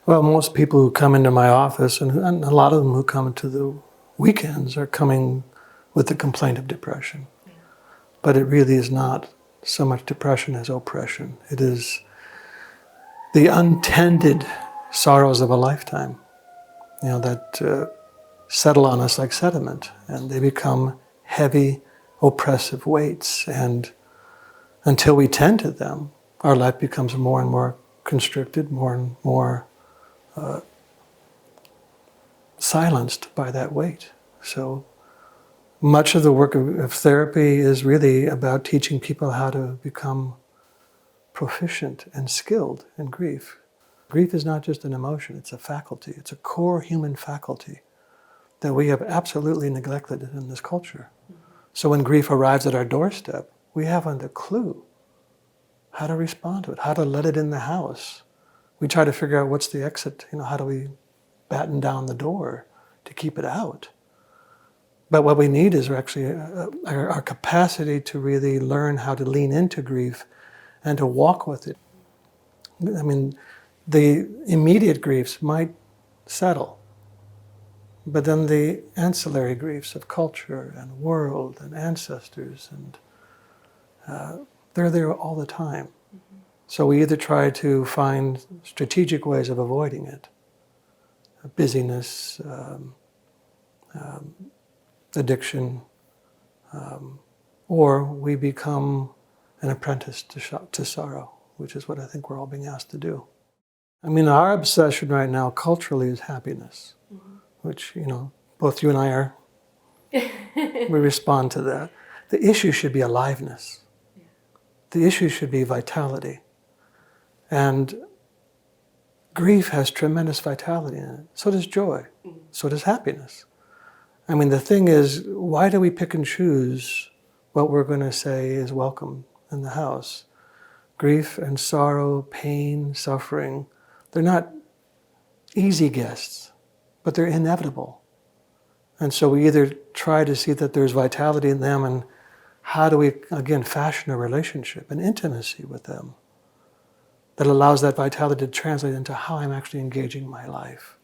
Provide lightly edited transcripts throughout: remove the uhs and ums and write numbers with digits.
Well, most people who come into my office, and a lot of them who come to the weekends, are coming with the complaint of depression. Yeah. But it really is not so much depression as oppression. It is the untended sorrows of a lifetime, that settle on us like sediment, and they become heavy, oppressive weights. And until we tend to them, our life becomes more and more constricted, more and more silenced by that weight. So much of the work of therapy is really about teaching people how to become proficient and skilled in grief. Grief is not just an emotion, it's a faculty. It's a core human faculty that we have absolutely neglected in this culture. So when grief arrives at our doorstep, we haven't a clue how to respond to it, how to let it in the house. We try to figure out what's the exit, how do we batten down the door to keep it out. But what we need is actually our capacity to really learn how to lean into grief and to walk with it. I mean, the immediate griefs might settle, but then the ancillary griefs of culture and world and ancestors, and they're there all the time. Mm-hmm. So we either try to find strategic ways of avoiding it, busyness, addiction, or we become an apprentice to sorrow, which is what I think we're all being asked to do. I mean, our obsession right now culturally is happiness, mm-hmm. which, both you and I are, we respond to that. The issue should be aliveness. Yeah. The issue should be vitality. And grief has tremendous vitality in it. So does joy. Mm-hmm. So does happiness. I mean, the thing is, why do we pick and choose what we're going to say is welcome in the house? Grief and sorrow, pain, suffering, they're not easy guests, but they're inevitable. And so we either try to see that there's vitality in them, and how do we, again, fashion a relationship, an intimacy with them that allows that vitality to translate into how I'm actually engaging my life.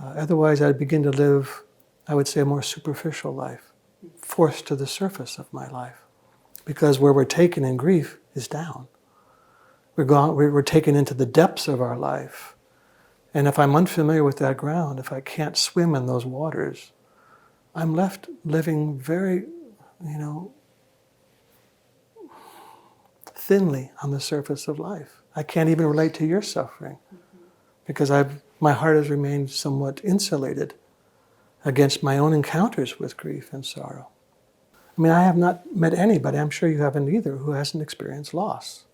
Otherwise, I'd begin to live, I would say, a more superficial life, forced to the surface of my life. Because where we're taken in grief is down. We're taken into the depths of our life. And if I'm unfamiliar with that ground, if I can't swim in those waters, I'm left living very, thinly on the surface of life. I can't even relate to your suffering because my heart has remained somewhat insulated against my own encounters with grief and sorrow. I mean, I have not met anybody, I'm sure you haven't either, who hasn't experienced loss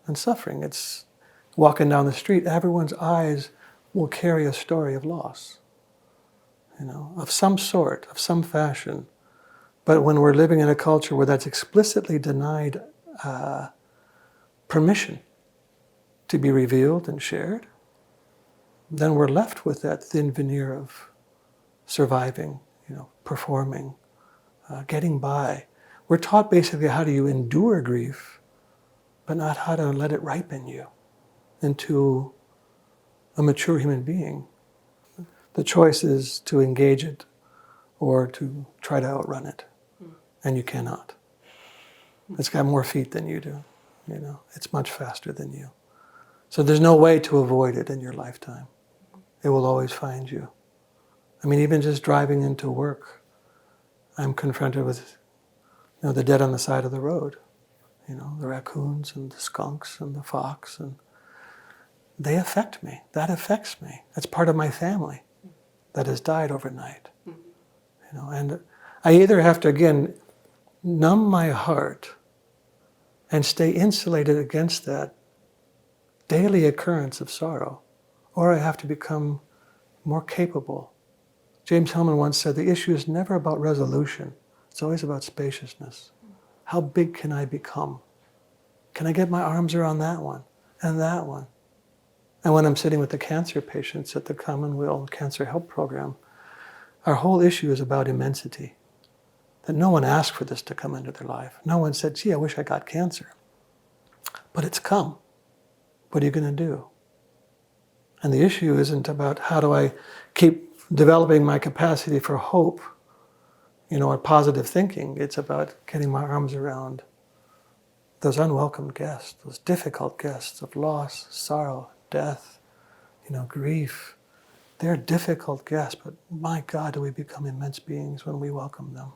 and suffering. It's walking down the street, everyone's eyes will carry a story of loss, of some sort, of some fashion. But when we're living in a culture where that's explicitly denied permission to be revealed and shared, then we're left with that thin veneer of surviving, performing, getting by. We're taught basically how do you endure grief, but not how to let it ripen you into a mature human being. The choice is to engage it or to try to outrun it, and you cannot. It's got more feet than you do, It's much faster than you. So there's no way to avoid it in your lifetime. It will always find you. I mean, even just driving into work, I'm confronted with, the dead on the side of the road. The raccoons and the skunks and the fox, and they affect me. That affects me. That's part of my family that has died overnight. And I either have to, again, numb my heart and stay insulated against that daily occurrence of sorrow, or I have to become more capable. James Hillman once said, the issue is never about resolution. It's always about spaciousness. How big can I become? Can I get my arms around that one and that one? And when I'm sitting with the cancer patients at the Commonweal Cancer Help Program, our whole issue is about immensity. That no one asked for this to come into their life. No one said, gee, I wish I got cancer. But it's come. What are you going to do? And the issue isn't about how do I keep developing my capacity for hope, or positive thinking. It's about getting my arms around those unwelcome guests, those difficult guests of loss, sorrow, death, grief. They're difficult guests, but my God, do we become immense beings when we welcome them.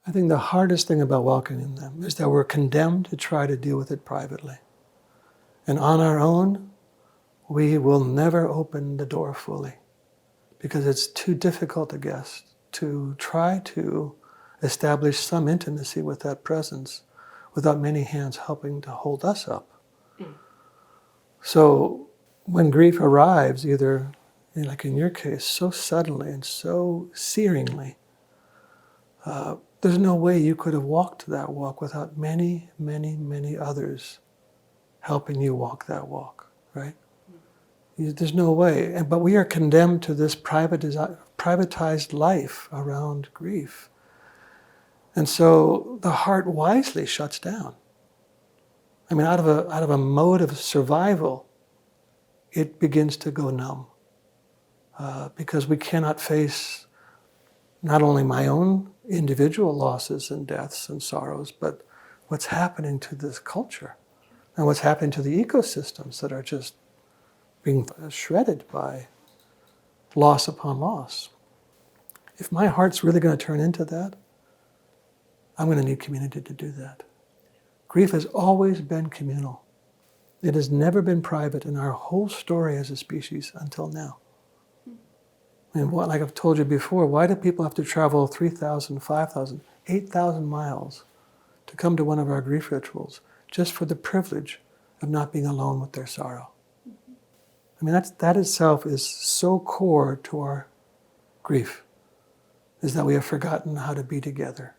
I think the hardest thing about welcoming them is that we're condemned to try to deal with it privately. And on our own, we will never open the door fully because it's too difficult a guest to try to establish some intimacy with that presence without many hands helping to hold us up. So when grief arrives, either, like in your case, so suddenly and so searingly, there's no way you could have walked that walk without many, many, many others helping you walk that walk, right? There's no way. But we are condemned to this privatized life around grief. And so the heart wisely shuts down. I mean, out of a mode of survival, it begins to go numb. Because we cannot face not only my own individual losses and deaths and sorrows, but what's happening to this culture and what's happening to the ecosystems that are just being shredded by loss upon loss. If my heart's really going to turn into that, I'm going to need community to do that. Grief has always been communal. It has never been private in our whole story as a species until now. And like I've told you before, why do people have to travel 3,000, 5,000, 8,000 miles to come to one of our grief rituals just for the privilege of not being alone with their sorrow? I mean, that itself is so core to our grief, is that we have forgotten how to be together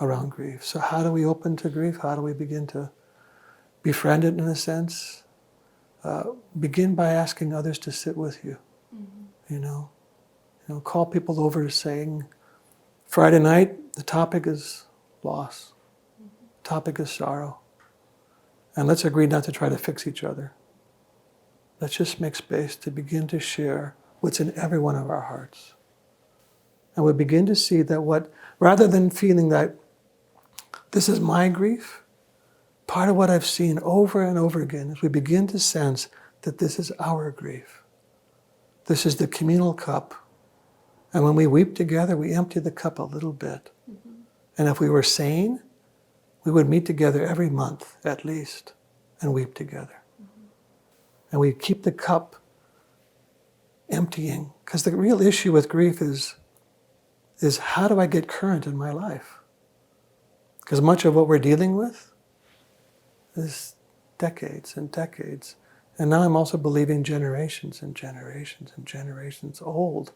around grief. So how do we open to grief? How do we begin to befriend it in a sense? Begin by asking others to sit with you, call people over saying, Friday night, the topic is loss. The topic is sorrow. And let's agree not to try to fix each other. Let's just make space to begin to share what's in every one of our hearts. And we begin to see that rather than feeling that this is my grief, part of what I've seen over and over again is we begin to sense that this is our grief. This is the communal cup. And when we weep together, we empty the cup a little bit. And if we were sane, we would meet together every month at least and weep together. And we keep the cup emptying. Because the real issue with grief is how do I get current in my life? Because much of what we're dealing with is decades and decades. And now I'm also believing generations and generations and generations old.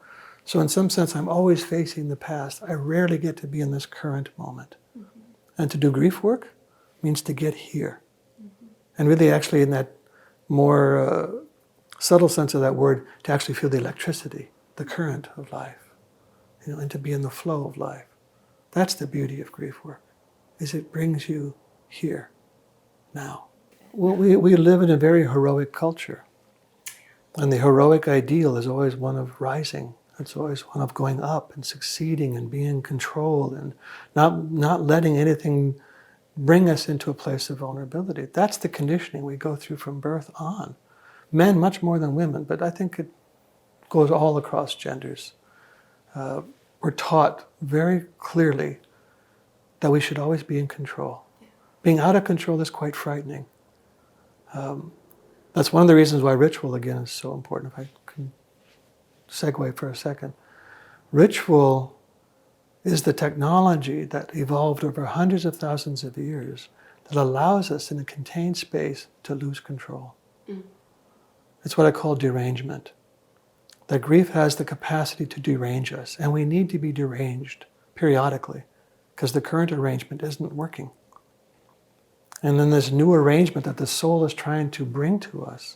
So in some sense, I'm always facing the past. I rarely get to be in this current moment. And to do grief work means to get here. And really actually in that more subtle sense of that word, to actually feel the electricity, the current of life, and to be in the flow of life. That's the beauty of grief work, is it brings you here, now. Well, we live in a very heroic culture. And the heroic ideal is always one of rising. It's always one of going up and succeeding and being in control and not letting anything bring us into a place of vulnerability. That's the conditioning we go through from birth on. Men much more than women, but I think it goes all across genders. We're taught very clearly that we should always be in control. Being out of control is quite frightening. That's one of the reasons why ritual, again, is so important, if I can segue for a second. Ritual is the technology that evolved over hundreds of thousands of years that allows us in a contained space to lose control. It's what I call derangement. That grief has the capacity to derange us, and we need to be deranged periodically because the current arrangement isn't working. And then this new arrangement that the soul is trying to bring to us,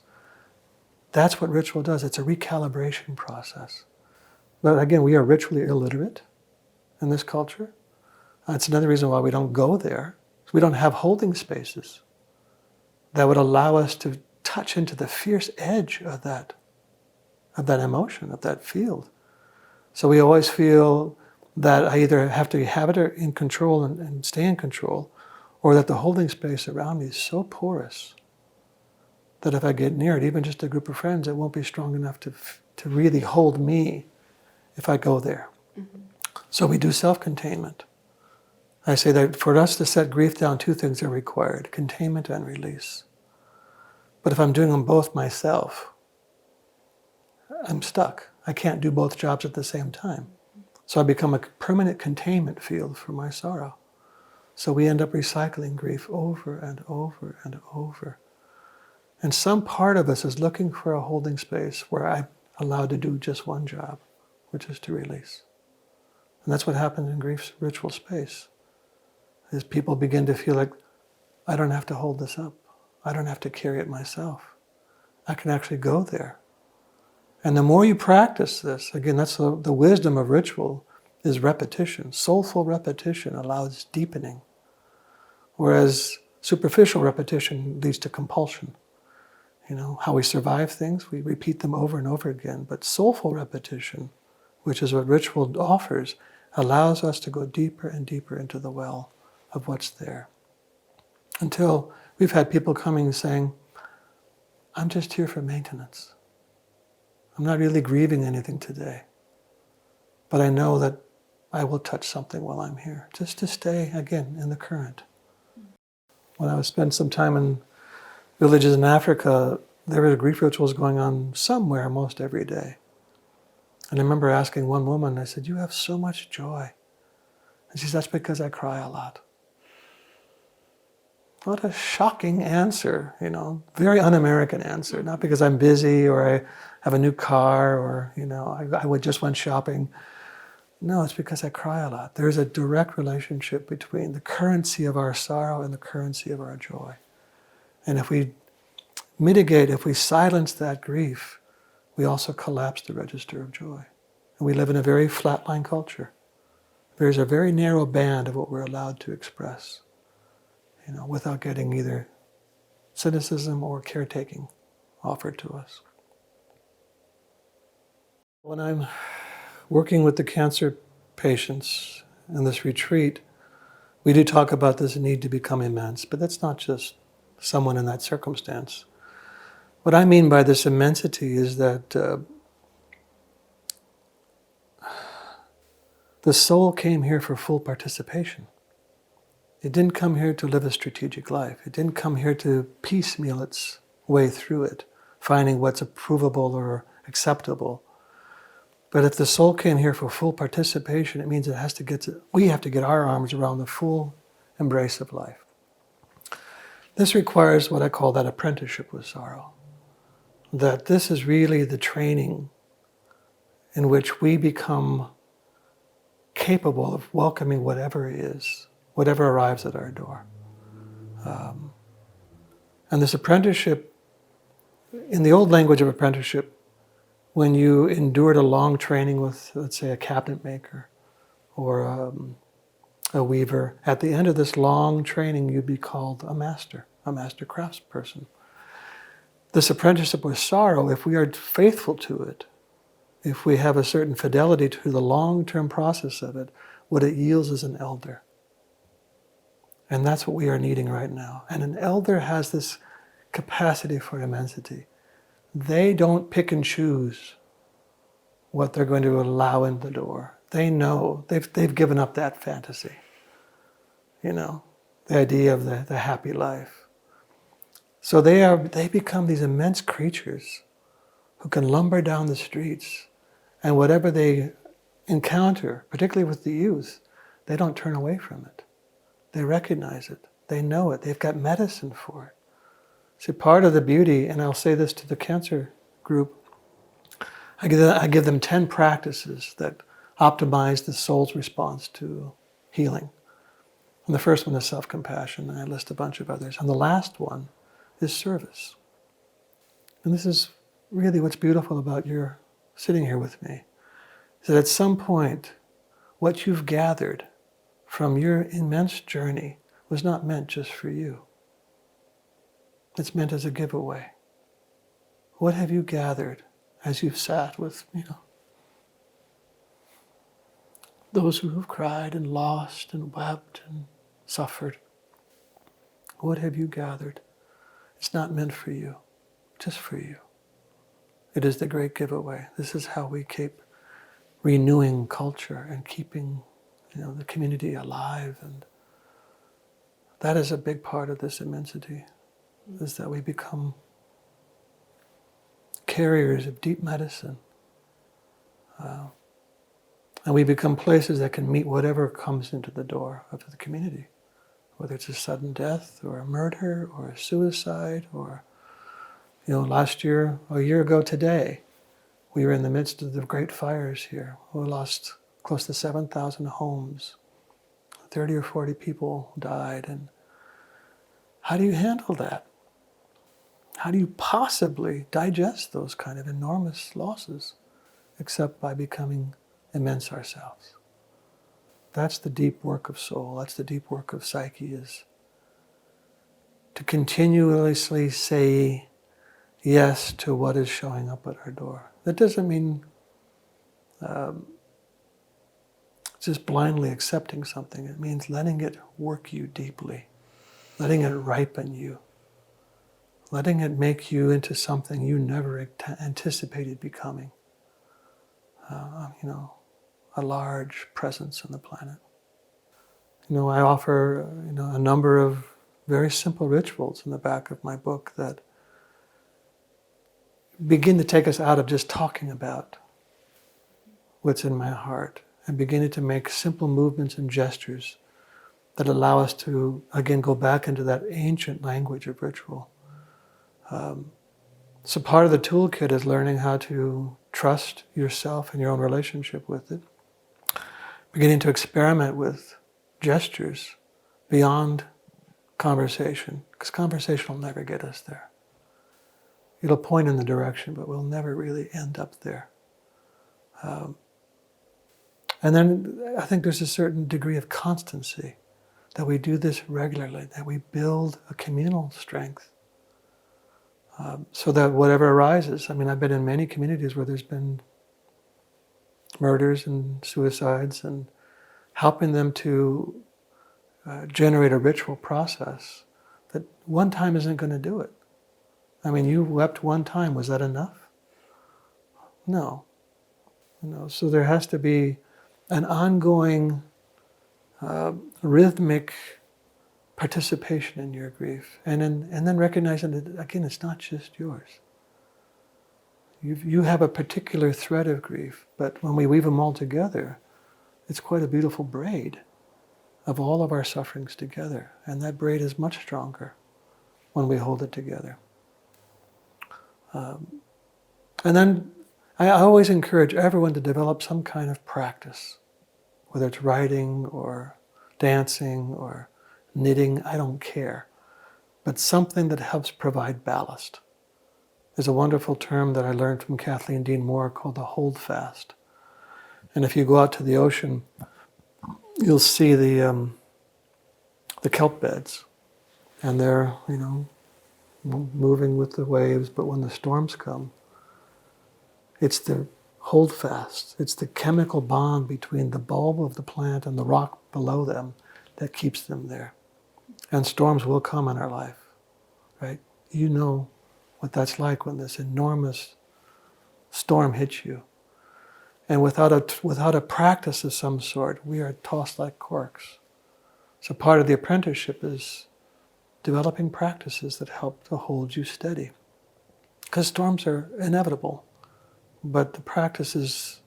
that's what ritual does. It's a recalibration process. But again, we are ritually illiterate in this culture. That's another reason why we don't go there. We don't have holding spaces that would allow us to touch into the fierce edge of that of that emotion, of that field. So we always feel that I either have to have it in control and stay in control, or that the holding space around me is so porous that if I get near it, even just a group of friends, it won't be strong enough to really hold me if I go there. Mm-hmm. So we do self-containment. I say that for us to set grief down, two things are required: containment and release. But if I'm doing them both myself, I'm stuck. I can't do both jobs at the same time. So I become a permanent containment field for my sorrow. So we end up recycling grief over and over and over. And some part of us is looking for a holding space where I'm allowed to do just one job, which is to release. And that's what happens in grief's ritual space, is people begin to feel like, I don't have to hold this up. I don't have to carry it myself. I can actually go there. And the more you practice this, again, that's the wisdom of ritual, is repetition. Soulful repetition allows deepening, whereas superficial repetition leads to compulsion. You know, how we survive things, we repeat them over and over again. But soulful repetition, which is what ritual offers, allows us to go deeper and deeper into the well of what's there. Until we've had people coming saying, I'm just here for maintenance. I'm not really grieving anything today. But I know that I will touch something while I'm here, just to stay, again, in the current. When I spent some time in villages in Africa, there were grief rituals going on somewhere most every day. And I remember asking one woman, I said, you have so much joy. And she said, that's because I cry a lot. What a shocking answer, you know, very un-American answer. Not because I'm busy or I have a new car or, you know, I just went shopping. No, it's because I cry a lot. There's a direct relationship between the currency of our sorrow and the currency of our joy. And if we mitigate, if we silence that grief, we also collapse the register of joy. And we live in a very flatline culture. There's a very narrow band of what we're allowed to express, you know, without getting either cynicism or caretaking offered to us. When I'm working with the cancer patients in this retreat, we do talk about this need to become immense, but that's not just someone in that circumstance. What I mean by this immensity is that the soul came here for full participation. It didn't come here to live a strategic life. It didn't come here to piecemeal its way through it, finding what's approvable or acceptable. But if the soul came here for full participation, it means we have to get our arms around the full embrace of life. This requires what I call that apprenticeship with sorrow. That this is really the training in which we become capable of welcoming whatever is, whatever arrives at our door. And this apprenticeship, in the old language of apprenticeship, when you endured a long training with, let's say, a cabinet maker or a weaver, at the end of this long training, you'd be called a master craftsperson. This apprenticeship with sorrow, if we are faithful to it, if we have a certain fidelity to the long-term process of it, what it yields is an elder. And that's what we are needing right now. And an elder has this capacity for immensity. They don't pick and choose what they're going to allow in the door. They know, they've given up that fantasy. You know, the idea of the happy life. So they become these immense creatures who can lumber down the streets, and whatever they encounter, particularly with the youth, they don't turn away from it. They recognize it. They know it. They've got medicine for it. See, part of the beauty, and I'll say this to the cancer group, I give them 10 practices that optimize the soul's response to healing. And the first one is self-compassion, and I list a bunch of others. And the last one is service. And this is really what's beautiful about your sitting here with me, is that at some point, what you've gathered from your immense journey was not meant just for you. It's meant as a giveaway. What have you gathered as you've sat with, those who have cried and lost and wept and suffered. What have you gathered? It's not meant for you, just for you. It is the great giveaway. This is how we keep renewing culture and keeping, the community alive. And that is a big part of this immensity, is that we become carriers of deep medicine. And we become places that can meet whatever comes into the door of the community, whether it's a sudden death or a murder or a suicide or, last year, a year ago today, we were in the midst of the great fires here. We lost close to 7,000 homes. 30 or 40 people died. And how do you handle that? How do you possibly digest those kind of enormous losses except by becoming immense ourselves? That's the deep work of soul. That's the deep work of psyche, is to continuously say yes to what is showing up at our door. That doesn't mean just blindly accepting something. It means letting it work you deeply, letting it ripen you, letting it make you into something you never anticipated becoming. A large presence on the planet. I offer, a number of very simple rituals in the back of my book that begin to take us out of just talking about what's in my heart and beginning to make simple movements and gestures that allow us to, again, go back into that ancient language of ritual. So part of the toolkit is learning how to trust yourself and your own relationship with it. Beginning to experiment with gestures beyond conversation, because conversation will never get us there. It'll point in the direction, but we'll never really end up there. And then I think there's a certain degree of constancy, that we do this regularly, that we build a communal strength, so that whatever arises, I've been in many communities where there's been murders and suicides, and helping them to generate a ritual process that one time isn't going to do it. You wept one time, was that enough? No. So there has to be an ongoing rhythmic participation in your grief, and then recognizing that, again, it's not just yours. You have a particular thread of grief, but when we weave them all together, it's quite a beautiful braid of all of our sufferings together. And that braid is much stronger when we hold it together. And then I always encourage everyone to develop some kind of practice, whether it's writing or dancing or knitting, I don't care, but something that helps provide ballast. There's a wonderful term that I learned from Kathleen Dean Moore called the hold fast. And if you go out to the ocean, you'll see the kelp beds, and they're, moving with the waves, but when the storms come, it's the hold fast. It's the chemical bond between the bulb of the plant and the rock below them that keeps them there. And storms will come in our life, right? You know what that's like when this enormous storm hits you. And without a practice of some sort, we are tossed like corks. So part of the apprenticeship is developing practices that help to hold you steady. Because storms are inevitable, but the practice is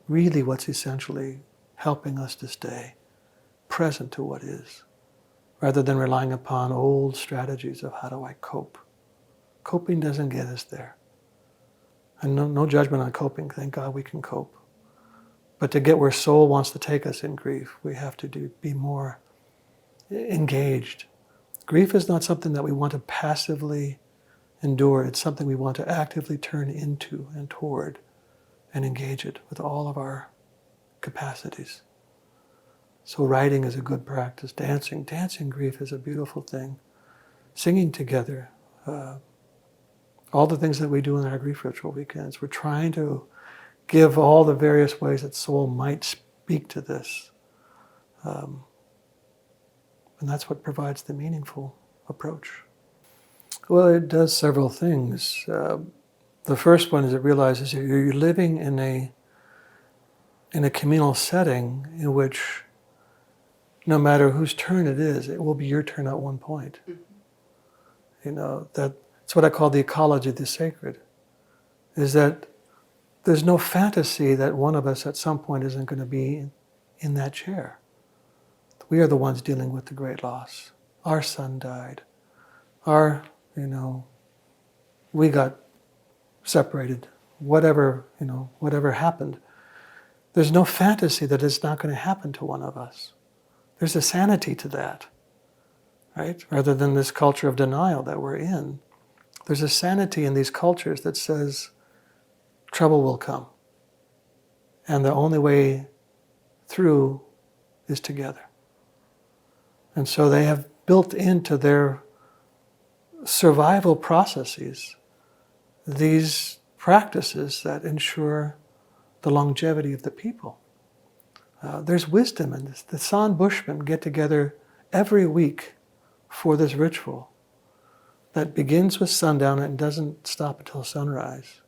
really what's essentially helping us to stay present to what is, rather than relying upon old strategies of how do I cope. Coping doesn't get us there. And no judgment on coping, thank God we can cope. But to get where soul wants to take us in grief, we have to be more engaged. Grief is not something that we want to passively endure. It's something we want to actively turn into and toward and engage it with all of our capacities. So writing is a good practice. Dancing grief is a beautiful thing. Singing together, All the things that we do in our grief ritual weekends, we're trying to give all the various ways that soul might speak to this. And that's what provides the meaningful approach. Well, it does several things. The first one is it realizes you're living in a communal setting in which no matter whose turn it is, it will be your turn at one point. Mm-hmm. That's what I call the ecology of the sacred, is that there's no fantasy that one of us at some point isn't going to be in that chair. We are the ones dealing with the great loss. Our son died. We got separated. Whatever happened. There's no fantasy that it's not going to happen to one of us. There's a sanity to that, right? Rather than this culture of denial that we're in. There's a sanity in these cultures that says trouble will come. And the only way through is together. And so they have built into their survival processes these practices that ensure the longevity of the people. There's wisdom in this. The San Bushmen get together every week for this ritual that begins with sundown and doesn't stop until sunrise.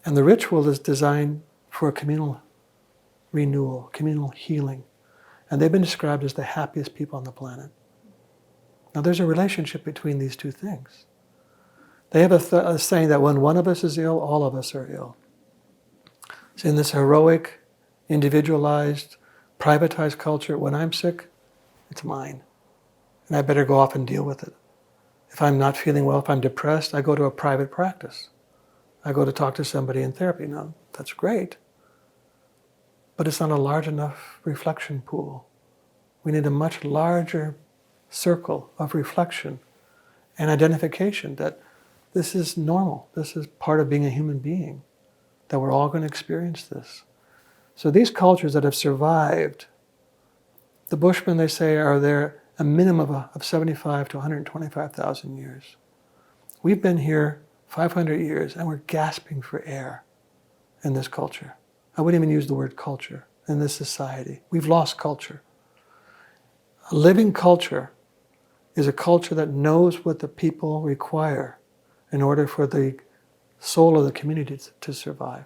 And the ritual is designed for a communal renewal, communal healing. And they've been described as the happiest people on the planet. Now there's a relationship between these two things. They have a saying that when one of us is ill, all of us are ill. So in this heroic, individualized, privatized culture, when I'm sick, it's mine. And I better go off and deal with it. If I'm not feeling well, if I'm depressed, I go to a private practice. I go to talk to somebody in therapy. Now, that's great, but it's not a large enough reflection pool. We need a much larger circle of reflection and identification that this is normal. This is part of being a human being, that we're all going to experience this. So these cultures that have survived, the Bushmen, they say, are there a minimum of 75 to 125,000 years. We've been here 500 years and we're gasping for air in this culture. I wouldn't even use the word culture in this society. We've lost culture. A living culture is a culture that knows what the people require in order for the soul of the community to survive.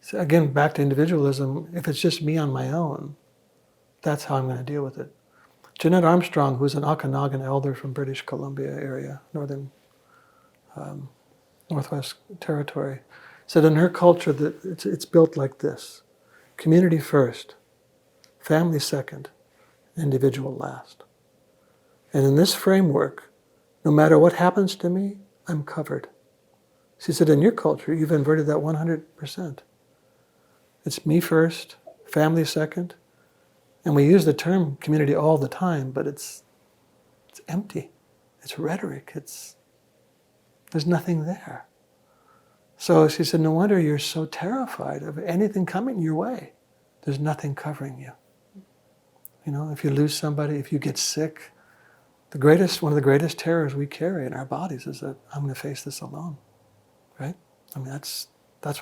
So again, back to individualism, if it's just me on my own, that's how I'm going to deal with it. Jeanette Armstrong, who's an Okanagan elder from British Columbia area, Northwest Territory, said in her culture that it's built like this: community first, family second, individual last. And in this framework, no matter what happens to me, I'm covered. She said, in your culture, you've inverted that 100%. It's me first, family second, and we use the term community all the time, but it's empty. It's rhetoric. There's nothing there. So she said, no wonder you're so terrified of anything coming your way. There's nothing covering you. If you lose somebody, if you get sick, one of the greatest terrors we carry in our bodies is that I'm going to face this alone, right? I mean, that's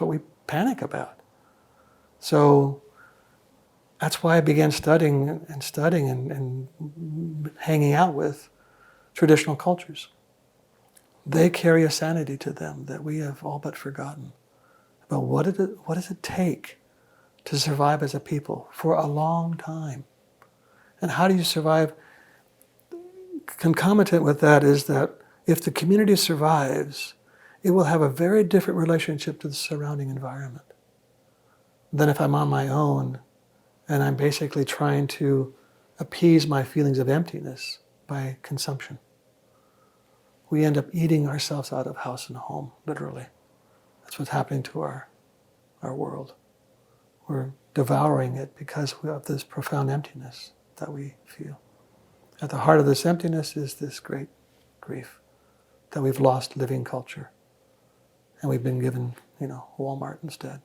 what we panic about. So that's why I began studying and hanging out with traditional cultures. They carry a sanity to them that we have all but forgotten about what does it take to survive as a people for a long time. And how do you survive? Concomitant with that is that if the community survives, it will have a very different relationship to the surrounding environment than if I'm on my own and I'm basically trying to appease my feelings of emptiness by consumption. We end up eating ourselves out of house and home, literally. That's what's happening to our world. We're devouring it because of this profound emptiness that we feel. At the heart of this emptiness is this great grief that we've lost living culture and we've been given, Walmart instead.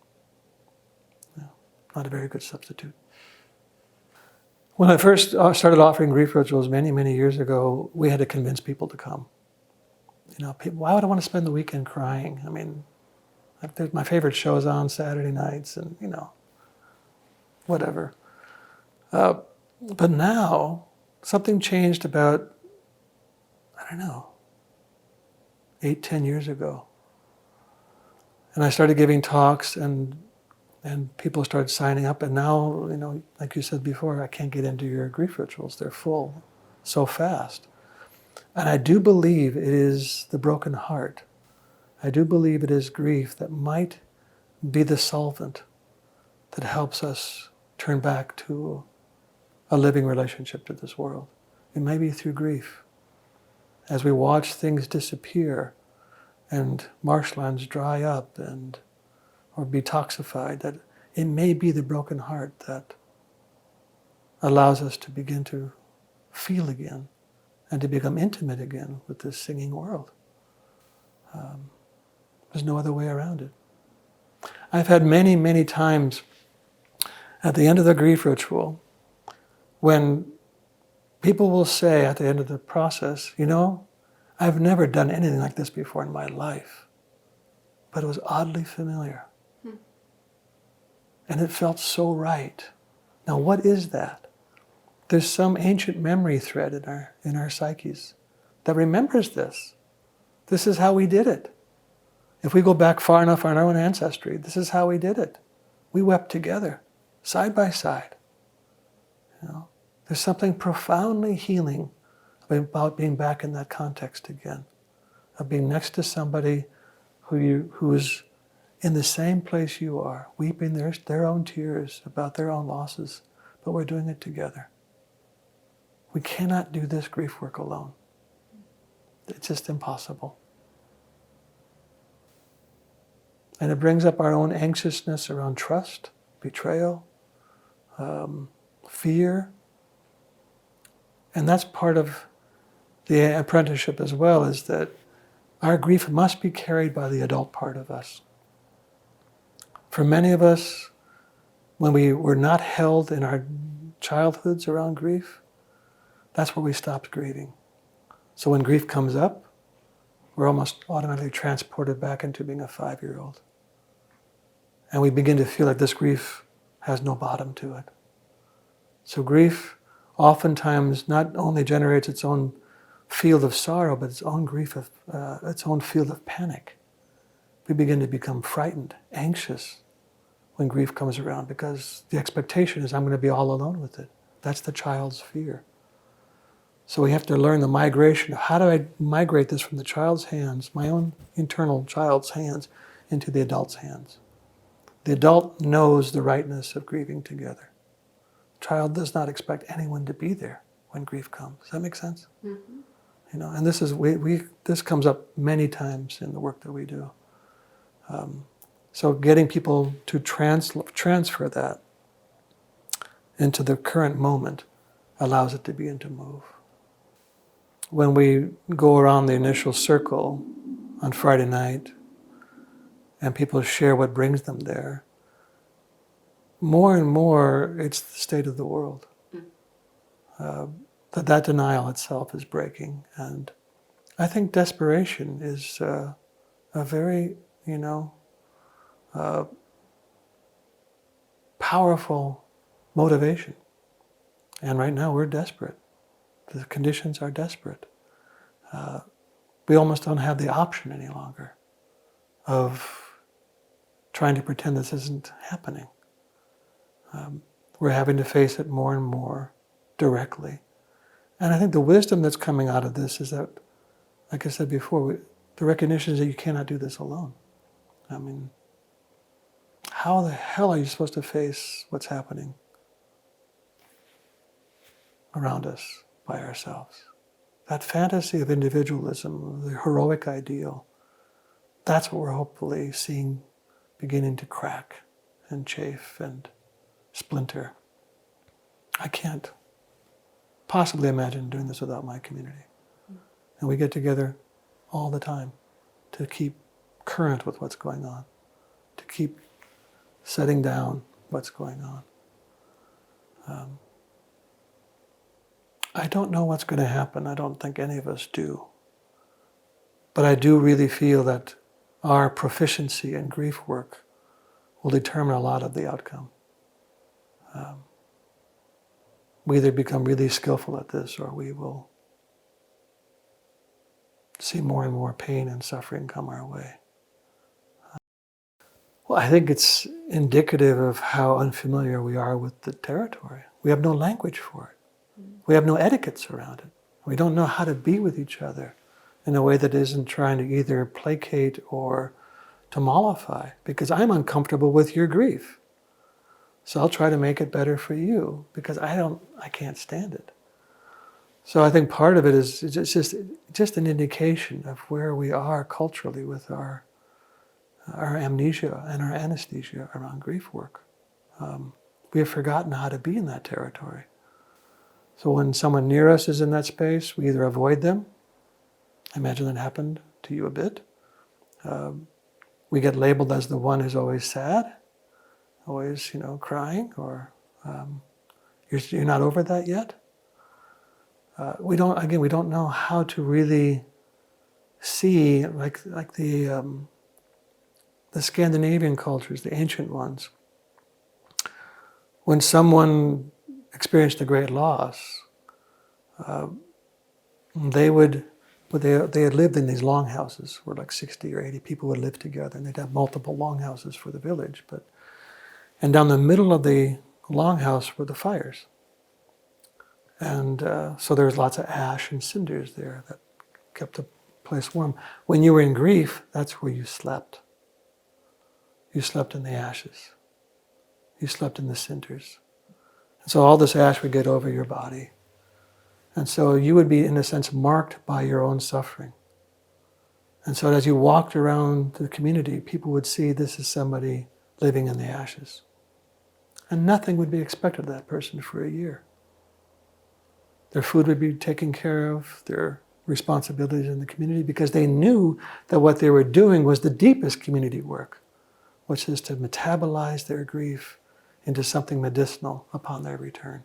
Not a very good substitute. When I first started offering grief rituals many, many years ago, we had to convince people to come. People, why would I want to spend the weekend crying? I mean, my favorite show is on Saturday nights, and whatever. But now something changed about, I don't know, 8-10 years ago, and I started giving talks, and people started signing up, and now, like you said before, I can't get into your grief rituals. They're full so fast. And I do believe it is the broken heart. I do believe it is grief that might be the solvent that helps us turn back to a living relationship to this world. It may be through grief. As we watch things disappear and marshlands dry up or be toxified, that it may be the broken heart that allows us to begin to feel again and to become intimate again with this singing world. There's no other way around it. I've had many, many times at the end of the grief ritual when people will say at the end of the process, I've never done anything like this before in my life, but it was oddly familiar. And it felt so right. Now, what is that? There's some ancient memory thread in our psyches that remembers this. This is how we did it. If we go back far enough on our own ancestry, this is how we did it. We wept together, side by side. There's something profoundly healing about being back in that context again, of being next to somebody who is in the same place you are, weeping their own tears about their own losses, but we're doing it together. We cannot do this grief work alone. It's just impossible. And it brings up our own anxiousness around trust, betrayal, fear. And that's part of the apprenticeship as well, is that our grief must be carried by the adult part of us. For many of us, when we were not held in our childhoods around grief, that's where we stopped grieving. So when grief comes up, we're almost automatically transported back into being a 5-year-old. And we begin to feel like this grief has no bottom to it. So grief oftentimes not only generates its own field of sorrow, but its own its own field of panic. We begin to become frightened, anxious when grief comes around, because the expectation is I'm going to be all alone with it. That's the child's fear. So we have to learn the migration. How do I migrate this from the child's hands, my own internal child's hands, into the adult's hands? The adult knows the rightness of grieving together. The child does not expect anyone to be there when grief comes. Does that make sense? Mm-hmm. And this is this comes up many times in the work that we do. So getting people to transfer that into the current moment allows it to begin to move. When we go around the initial circle on Friday night and people share what brings them there, more and more it's the state of the world. That denial itself is breaking. And I think desperation is a very, powerful motivation. And right now we're desperate. The conditions are desperate. We almost don't have the option any longer of trying to pretend this isn't happening. We're having to face it more and more directly. And I think the wisdom that's coming out of this is that, like I said before, the recognition is that you cannot do this alone. I mean, how the hell are you supposed to face what's happening around us by ourselves? That fantasy of individualism, the heroic ideal, that's what we're hopefully seeing beginning to crack and chafe and splinter. I can't possibly imagine doing this without my community. And we get together all the time to keep current with what's going on, to keep setting down what's going on. I don't know what's going to happen. I don't think any of us do. But I do really feel that our proficiency in grief work will determine a lot of the outcome. We either become really skillful at this, or we will see more and more pain and suffering come our way. Well, I think it's indicative of how unfamiliar we are with the territory. We have no language for it. We have no etiquettes around it. We don't know how to be with each other in a way that isn't trying to either placate or to mollify, because I'm uncomfortable with your grief. So I'll try to make it better for you because I can't stand it. So I think part of it is just an indication of where we are culturally with our amnesia and our anesthesia around grief work. We have forgotten how to be in that territory. So when someone near us is in that space, we either avoid them. I imagine that happened to you a bit. We get labeled as the one who's always sad, always, crying, or you're not over that yet. We don't know how to really see, like the Scandinavian cultures, the ancient ones. When someone experienced a great loss, they had lived in these longhouses where like 60 or 80 people would live together, and they'd have multiple longhouses for the village. And down the middle of the longhouse were the fires. And so there was lots of ash and cinders there that kept the place warm. When you were in grief, that's where you slept. You slept in the ashes. You slept in the cinders. And so all this ash would get over your body. And so you would be, in a sense, marked by your own suffering. And so as you walked around the community, people would see this is somebody living in the ashes. And nothing would be expected of that person for a year. Their food would be taken care of, their responsibilities in the community, because they knew that what they were doing was the deepest community work, which is to metabolize their grief into something medicinal upon their return.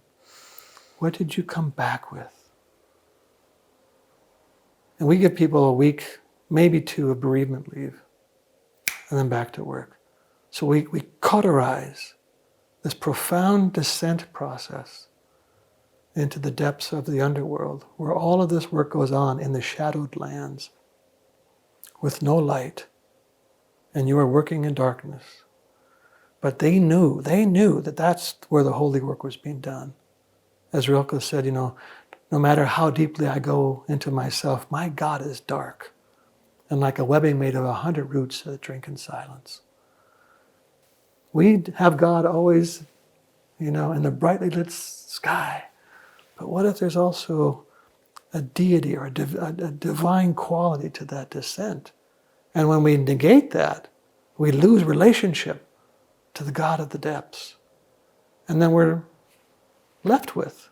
What did you come back with? And we give people a week, maybe two, of bereavement leave, and then back to work. So we cauterize this profound descent process into the depths of the underworld, where all of this work goes on in the shadowed lands with no light, and you are working in darkness. But they knew that that's where the holy work was being done. As Rilke said, no matter how deeply I go into myself, my God is dark, and like a webbing made of 100 roots that drink in silence. We have God always, in the brightly lit sky. But what if there's also a deity or a divine quality to that descent? And when we negate that, we lose relationship to the God of the depths. And then we're left with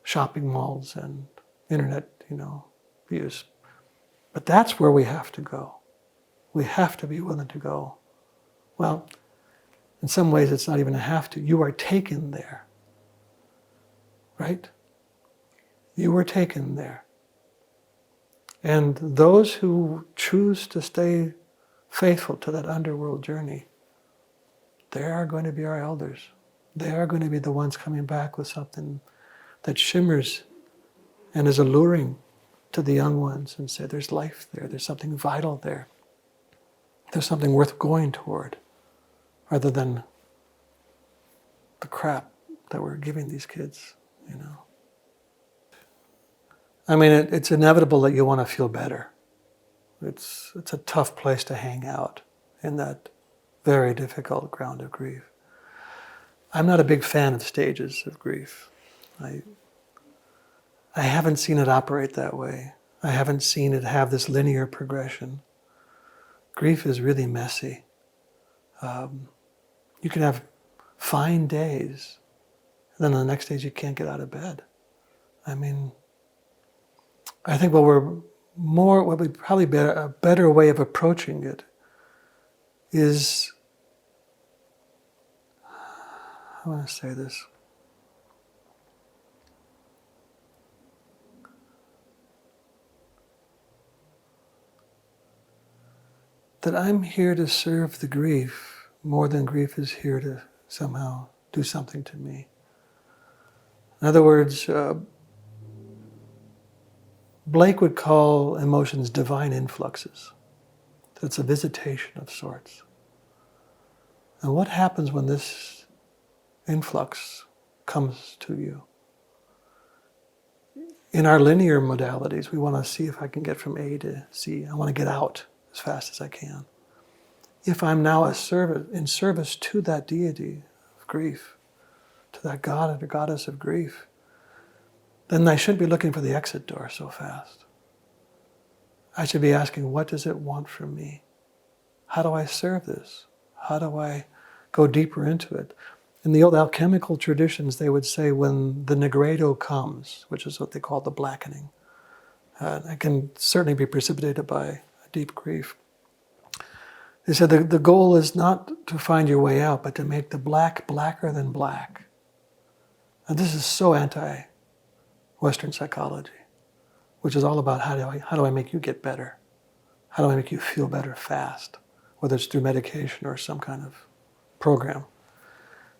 shopping malls and internet, views. But that's where we have to go. We have to be willing to go. Well, in some ways it's not even a have to. You are taken there. Right? You were taken there. And those who choose to stay faithful to that underworld journey, they are going to be our elders. They are going to be the ones coming back with something that shimmers and is alluring to the young ones and say, there's life there, there's something vital there. There's something worth going toward, rather than the crap that we're giving these kids, I mean, it's inevitable that you want to feel better. It's a tough place to hang out in that very difficult ground of grief. I'm not a big fan of stages of grief. I haven't seen it operate that way. I haven't seen it have this linear progression. Grief is really messy. You can have fine days, and then on the next days you can't get out of bed. I mean, I think what would probably be a better way of approaching it is, I want to say this. that I'm here to serve the grief more than grief is here to somehow do something to me. In other words, Blake would call emotions divine influxes. It's a visitation of sorts. And what happens when this influx comes to you? In our linear modalities, we want to see if I can get from A to C. I want to get out as fast as I can. If I'm now in service to that deity of grief, to that god or goddess of grief, then I shouldn't be looking for the exit door so fast. I should be asking, what does it want from me? How do I serve this? How do I go deeper into it? In the old alchemical traditions, they would say when the negredo comes, which is what they call the blackening, it can certainly be precipitated by a deep grief. They said the goal is not to find your way out, but to make the black blacker than black. And this is so anti-Western psychology, which is all about how do I make you get better? How do I make you feel better fast? Whether it's through medication or some kind of program.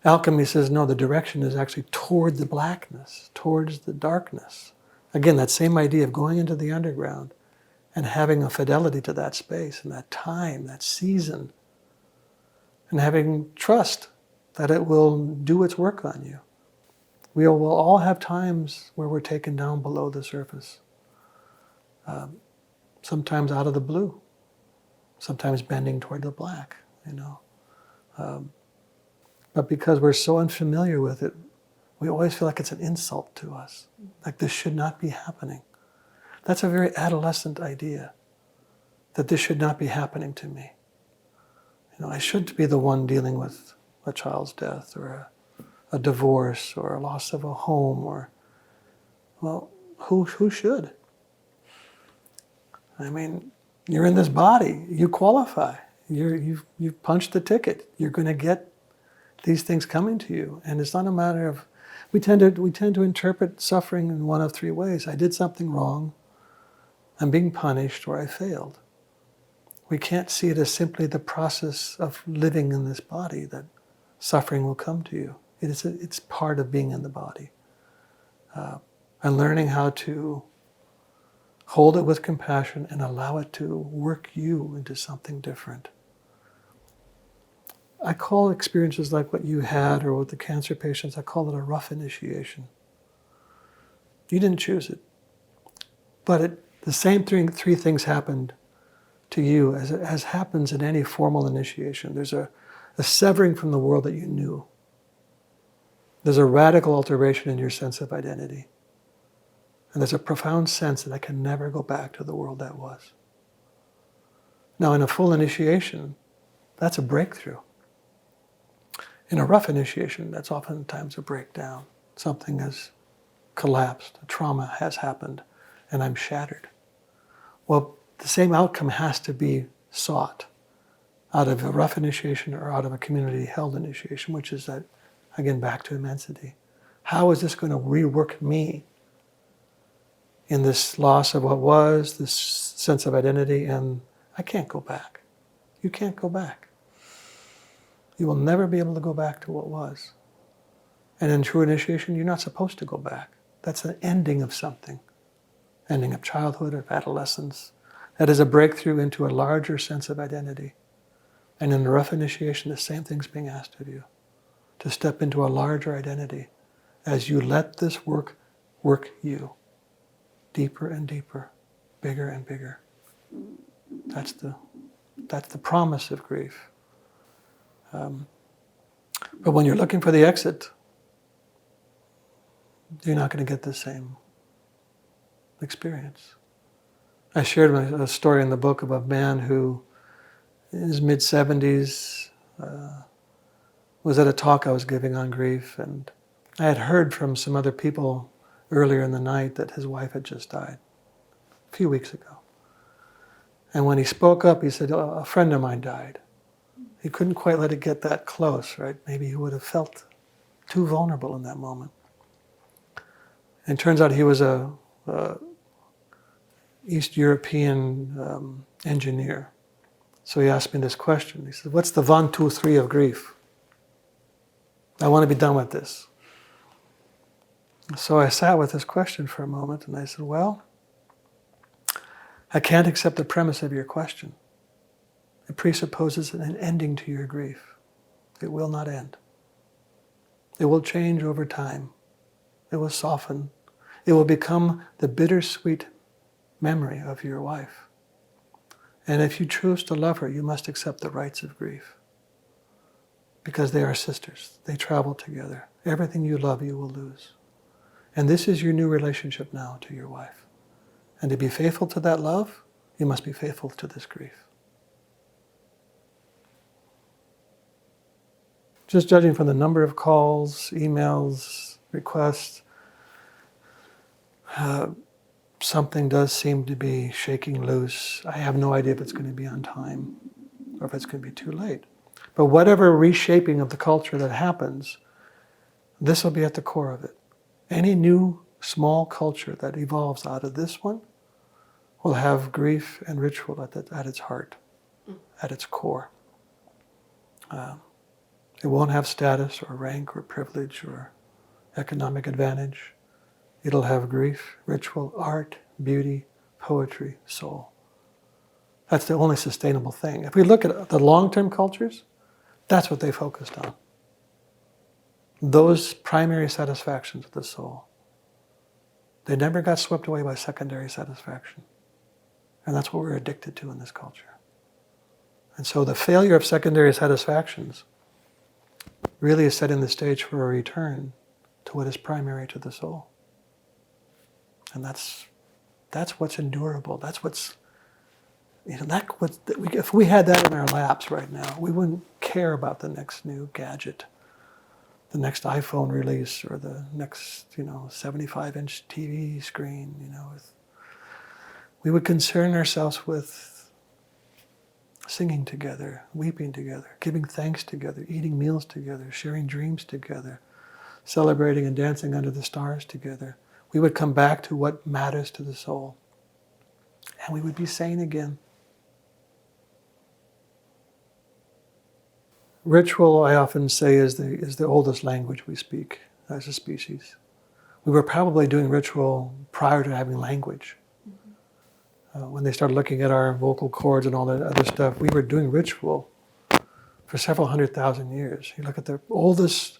Alchemy says, no, the direction is actually toward the blackness, towards the darkness. Again, that same idea of going into the underground and having a fidelity to that space and that time, that season, and having trust that it will do its work on you. We will all have times where we're taken down below the surface. Sometimes out of the blue, sometimes bending toward the black, But because we're so unfamiliar with it, we always feel like it's an insult to us, like this should not be happening. That's a very adolescent idea, that this should not be happening to me. I shouldn't be the one dealing with a child's death or a divorce or a loss of a home who should? I mean, you're in this body, you qualify, you've punched the ticket, you're going to get these things coming to you. And it's not a matter of, we tend to interpret suffering in one of three ways. I did something wrong, I'm being punished, or I failed. We can't see it as simply the process of living in this body that suffering will come to you. It's part of being in the body. And learning how to hold it with compassion and allow it to work you into something different. I call experiences like what you had or with the cancer patients, I call it a rough initiation. You didn't choose it. But the same three things happened to you as happens in any formal initiation. There's a severing from the world that you knew. There's a radical alteration in your sense of identity. And there's a profound sense that I can never go back to the world that was. Now, in a full initiation, that's a breakthrough. In a rough initiation, that's oftentimes a breakdown. Something has collapsed, a trauma has happened, and I'm shattered. Well, the same outcome has to be sought out of a rough initiation or out of a community-held initiation, which is that, again, back to immensity. How is this going to rework me in this loss of what was, this sense of identity, and I can't go back. You can't go back. You will never be able to go back to what was. And in true initiation, you're not supposed to go back. That's an ending of something. Ending of childhood or of adolescence. That is a breakthrough into a larger sense of identity. And in the rough initiation, the same thing's being asked of you. To step into a larger identity as you let this work you. Deeper and deeper, bigger and bigger. That's the promise of grief. But when you're looking for the exit, you're not going to get the same experience. I shared a story in the book of a man who, in his mid-70s, was at a talk I was giving on grief, and I had heard from some other people earlier in the night that his wife had just died a few weeks ago. And when he spoke up, he said, a friend of mine died. He couldn't quite let it get that close, right? Maybe he would have felt too vulnerable in that moment. And it turns out he was a East European engineer, So he asked me this question. He said, what's the 1, 2, 3 of grief? I want to be done with this. So I sat with this question for a moment and I said, well, I can't accept the premise of your question. It presupposes an ending to your grief. It will not end. It will change over time. It will soften. It will become the bittersweet memory of your wife. And if you choose to love her, you must accept the rights of grief. Because they are sisters. They travel together. Everything you love, you will lose. And this is your new relationship now to your wife. And to be faithful to that love, you must be faithful to this grief. Just judging from the number of calls, emails, requests, something does seem to be shaking loose. I have no idea if it's going to be on time or if it's going to be too late. But whatever reshaping of the culture that happens, this will be at the core of it. Any new small culture that evolves out of this one will have grief and ritual at its heart, at its core. It won't have status or rank or privilege or economic advantage. It'll have grief, ritual, art, beauty, poetry, soul. That's the only sustainable thing. If we look at the long-term cultures, that's what they focused on. Those primary satisfactions of the soul. They never got swept away by secondary satisfaction. And that's what we're addicted to in this culture. And so the failure of secondary satisfactions really is setting the stage for a return to what is primary to the soul. And that's what's endurable. That's what's, if we had that in our laps right now, we wouldn't care about the next new gadget, the next iPhone release, or the next, 75-inch TV screen. We would concern ourselves with singing together, weeping together, giving thanks together, eating meals together, sharing dreams together, celebrating and dancing under the stars together. We would come back to what matters to the soul. And we would be sane again. Ritual, I often say, is the oldest language we speak as a species. We were probably doing ritual prior to having language. When they started looking at our vocal cords and all that other stuff, we were doing ritual for several 100,000 years. You look at the oldest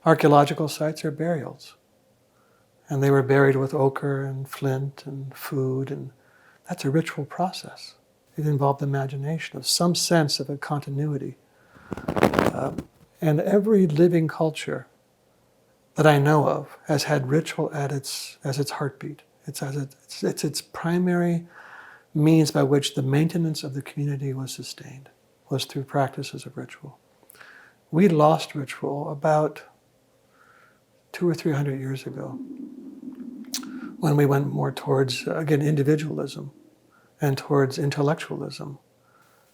archaeological sites are burials. And they were buried with ochre and flint and food, and that's a ritual process. It involved imagination of some sense of a continuity. And every living culture that I know of has had ritual as its heartbeat. It's its primary means by which the maintenance of the community was sustained, was through practices of ritual. We lost ritual about 200 or 300 years ago, when we went more towards, again, individualism and towards intellectualism.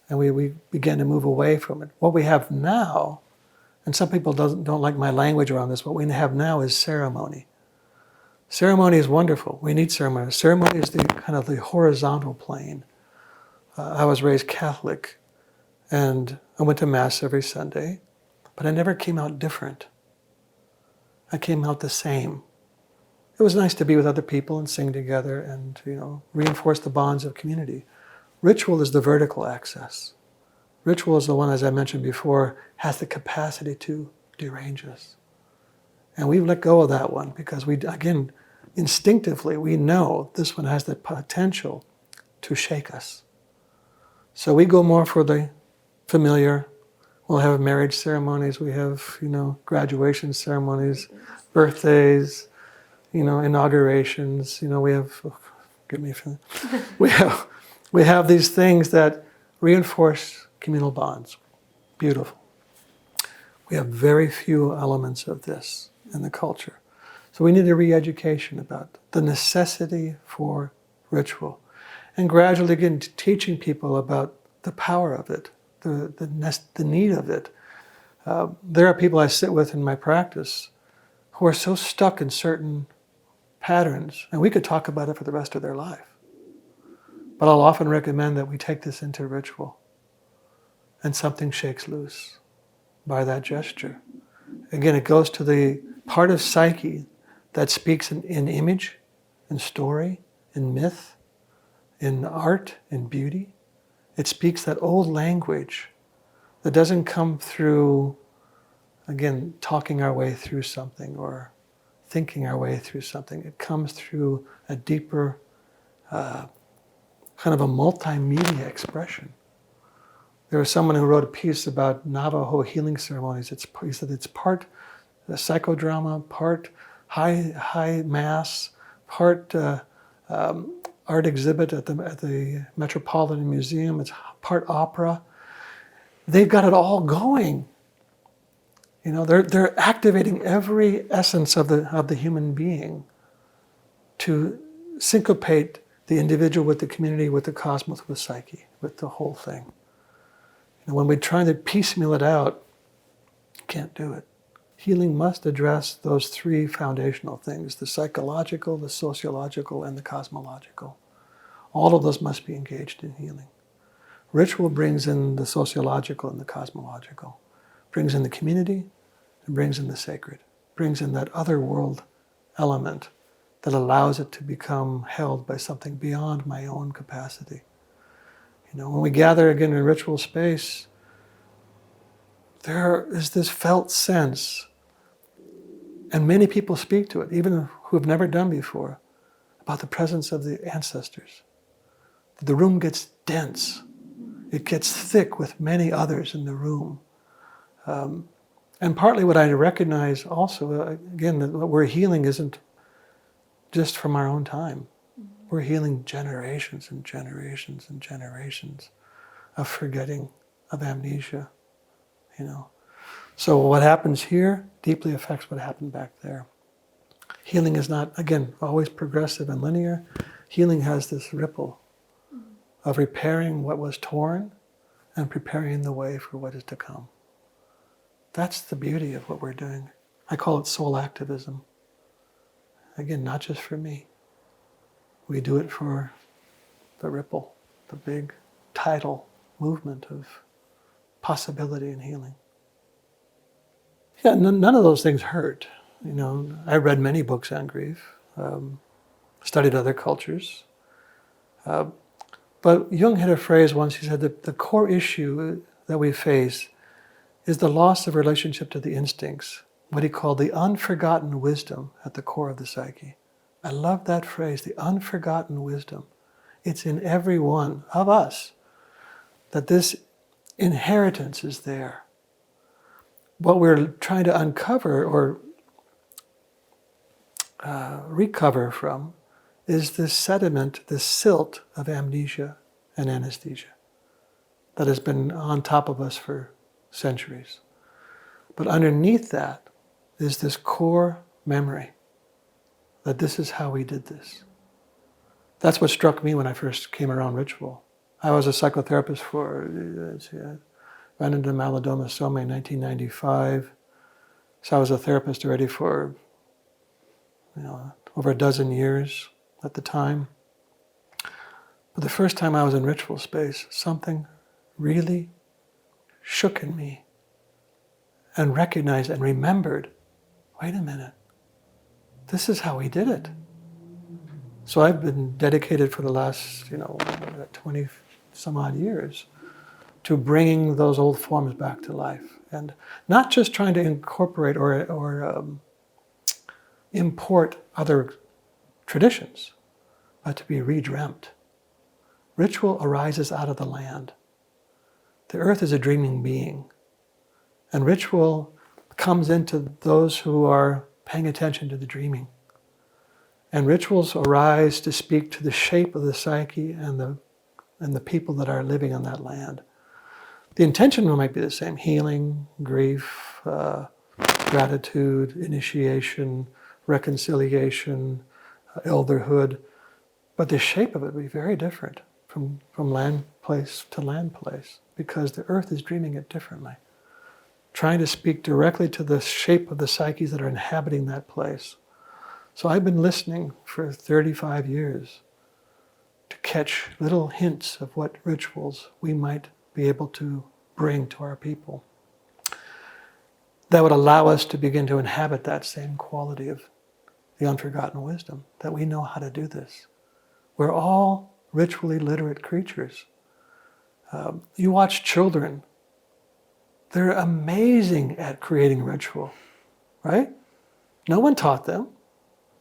And we began to move away from it. What we have now, and some people don't like my language around this, what we have now is ceremony. Ceremony is wonderful. We need ceremony. Ceremony is the kind of the horizontal plane. I was raised Catholic, and I went to Mass every Sunday, but I never came out different. I came out the same. It was nice to be with other people and sing together and, reinforce the bonds of community. Ritual is the vertical access. Ritual is the one, as I mentioned before, has the capacity to derange us. And we've let go of that one because instinctively, we know this one has the potential to shake us. So we go more for the familiar. We'll have marriage ceremonies. We have, graduation ceremonies, birthdays, inaugurations. We have, we have these things that reinforce communal bonds. Beautiful. We have very few elements of this in the culture. So we need a re-education about the necessity for ritual. And gradually, again, teaching people about the power of it, the need of it. There are people I sit with in my practice who are so stuck in certain patterns, and we could talk about it for the rest of their life. But I'll often recommend that we take this into ritual. and something shakes loose by that gesture. Again, it goes to the part of psyche that speaks in image, in story, in myth, in art, in beauty. It speaks that old language that doesn't come through, again, talking our way through something or thinking our way through something. It comes through a deeper, kind of a multimedia expression. There was someone who wrote a piece about Navajo healing ceremonies. He said it's part psychodrama, part high mass, part art exhibit at the Metropolitan Museum. It's part opera. They've got it all going. You know, they're activating every essence of the human being to syncopate the individual with the community, with the cosmos, with psyche, with the whole thing. And when we try to piecemeal it out, you can't do it. Healing must address those three foundational things: the psychological, the sociological, and the cosmological. All of those must be engaged in healing. Ritual brings in the sociological and the cosmological, brings in the community, and brings in the sacred, brings in that other world element that allows it to become held by something beyond my own capacity. You know, when we gather again in ritual space, there is this felt sense, and many people speak to it, even who have never done before, about the presence of the ancestors. The room gets dense. It gets thick with many others in the room. And partly what I recognize also, again, that what we're healing isn't just from our own time. We're healing generations and generations and generations of forgetting, of amnesia, you know. So what happens here deeply affects what happened back there. Healing is not, again, always progressive and linear. Healing has this ripple of repairing what was torn and preparing the way for what is to come. That's the beauty of what we're doing. I call it soul activism. Again, not just for me. We do it for the ripple, the big tidal movement of possibility and healing. Yeah, none of those things hurt. You know, I read many books on grief, studied other cultures. But Jung had a phrase once. He said that the core issue that we face is the loss of relationship to the instincts, what he called the unforgotten wisdom at the core of the psyche. I love that phrase, the unforgotten wisdom. It's in every one of us that this inheritance is there. What we're trying to uncover or recover from is this sediment, this silt of amnesia and anesthesia that has been on top of us for centuries. But underneath that is this core memory that this is how we did this. That's what struck me when I first came around ritual. I was a psychotherapist for ran into Malidoma Some in 1995. So I was a therapist already for over a dozen years at the time. But the first time I was in ritual space, something really shook in me and recognized and remembered, wait a minute, this is how we did it. So I've been dedicated for the last 20 some odd years to bringing those old forms back to life, and not just trying to incorporate or import other traditions, but to be re-dreamt. Ritual arises out of the land. The earth is a dreaming being, and ritual comes into those who are paying attention to the dreaming. And rituals arise to speak to the shape of the psyche and the people that are living on that land. The intention might be the same: healing, grief, gratitude, initiation, reconciliation, elderhood. But the shape of it will be very different from land place to land place, because the earth is dreaming it differently. Trying to speak directly to the shape of the psyches that are inhabiting that place. So I've been listening for 35 years to catch little hints of what rituals we might be able to bring to our people that would allow us to begin to inhabit that same quality of the unforgotten wisdom, that we know how to do this. We're all ritually literate creatures. You watch children, they're amazing at creating ritual, right? No one taught them.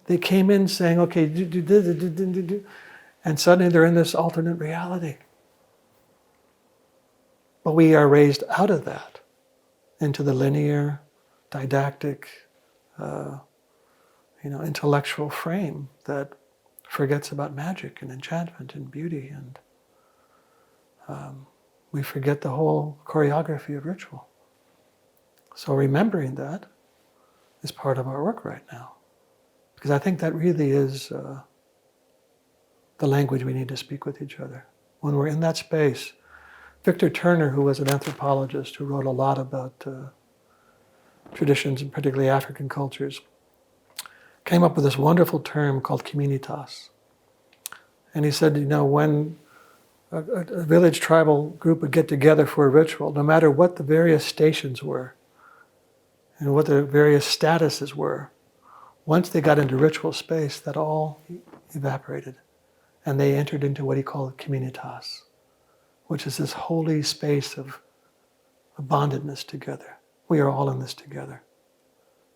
They came in saying, okay, do, and suddenly they're in this alternate reality. But we are raised out of that into the linear, didactic, intellectual frame that forgets about magic and enchantment and beauty, and we forget the whole choreography of ritual. So remembering that is part of our work right now, because I think that really is the language we need to speak with each other. When we're in that space, Victor Turner, who was an anthropologist who wrote a lot about traditions, and particularly African cultures, came up with this wonderful term called communitas. And he said, when a village tribal group would get together for a ritual, no matter what the various stations were and what the various statuses were, once they got into ritual space, that all evaporated. And they entered into what he called communitas, which is this holy space of bondedness together. We are all in this together.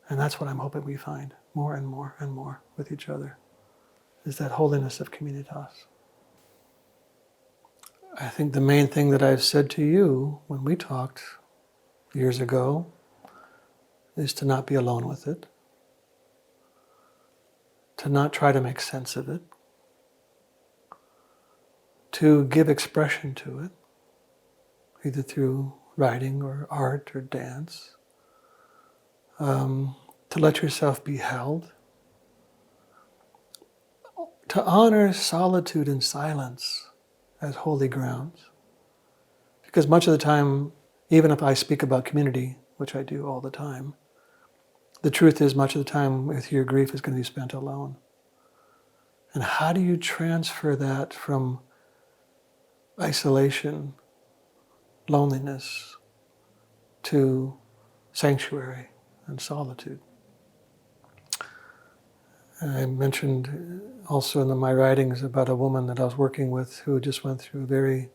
And that's what I'm hoping we find more and more and more with each other, is that holiness of communitas. I think the main thing that I've said to you when we talked years ago is to not be alone with it, to not try to make sense of it, to give expression to it, either through writing or art or dance, to let yourself be held, to honor solitude and silence as holy grounds. Because much of the time, even if I speak about community, which I do all the time, the truth is much of the time with your grief is going to be spent alone. And how do you transfer that from isolation, loneliness, to sanctuary and solitude? I mentioned also in my writings about a woman that I was working with who just went through a very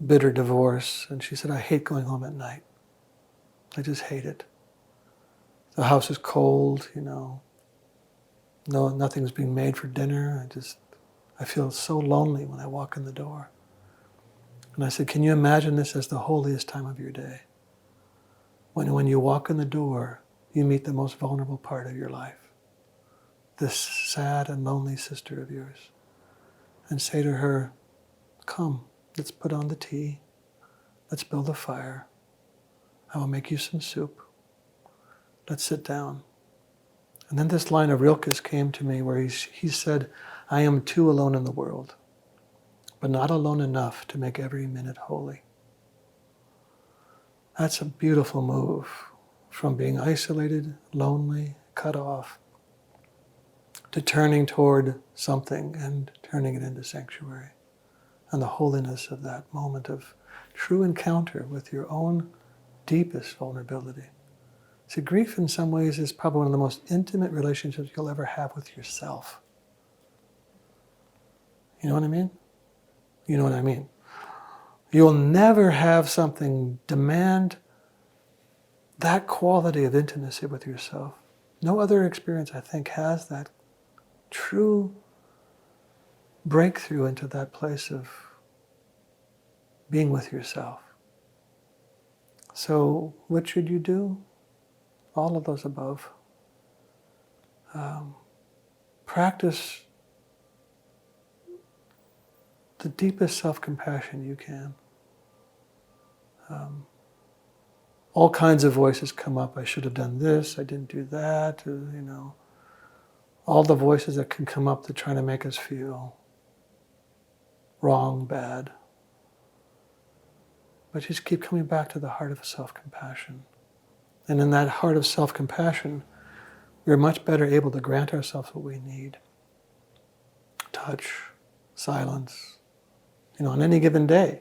bitter divorce, and she said, I hate going home at night. I just hate it. The house is cold, no, nothing's being made for dinner. I feel so lonely when I walk in the door. And I said, can you imagine this as the holiest time of your day? When you walk in the door, you meet the most vulnerable part of your life, this sad and lonely sister of yours, and say to her, come, let's put on the tea, let's build a fire, I will make you some soup, let's sit down. And then this line of Rilke's came to me where he said, I am too alone in the world, but not alone enough to make every minute holy. That's a beautiful move from being isolated, lonely, cut off, to turning toward something and turning it into sanctuary. And the holiness of that moment of true encounter with your own deepest vulnerability. See, grief in some ways is probably one of the most intimate relationships you'll ever have with yourself. You know what I mean? You know what I mean. You'll never have something demand that quality of intimacy with yourself. No other experience, I think, has that true breakthrough into that place of being with yourself. So what should you do? All of those above. Practice the deepest self-compassion you can. All kinds of voices come up. I should have done this, I didn't do that, all the voices that can come up that try to make us feel wrong, bad. But just keep coming back to the heart of self-compassion. And in that heart of self-compassion, we're much better able to grant ourselves what we need. Touch, silence. On any given day,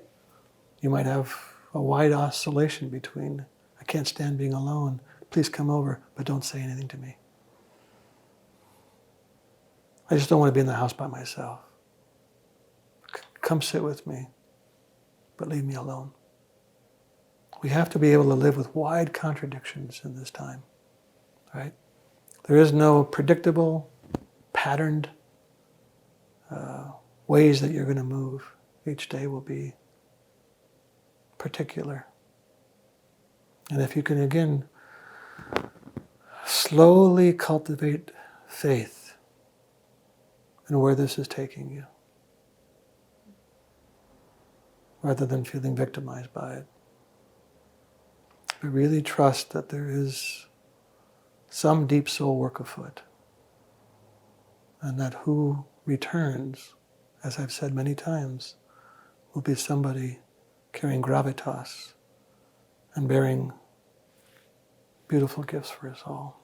you might have a wide oscillation between, I can't stand being alone, please come over, but don't say anything to me. I just don't want to be in the house by myself. Come sit with me, but leave me alone. We have to be able to live with wide contradictions in this time, right? There is no predictable, patterned ways that you're going to move. Each day will be particular. And if you can, again, slowly cultivate faith in where this is taking you, rather than feeling victimized by it, but really trust that there is some deep soul work afoot, and that who returns, as I've said many times, will be somebody carrying gravitas and bearing beautiful gifts for us all.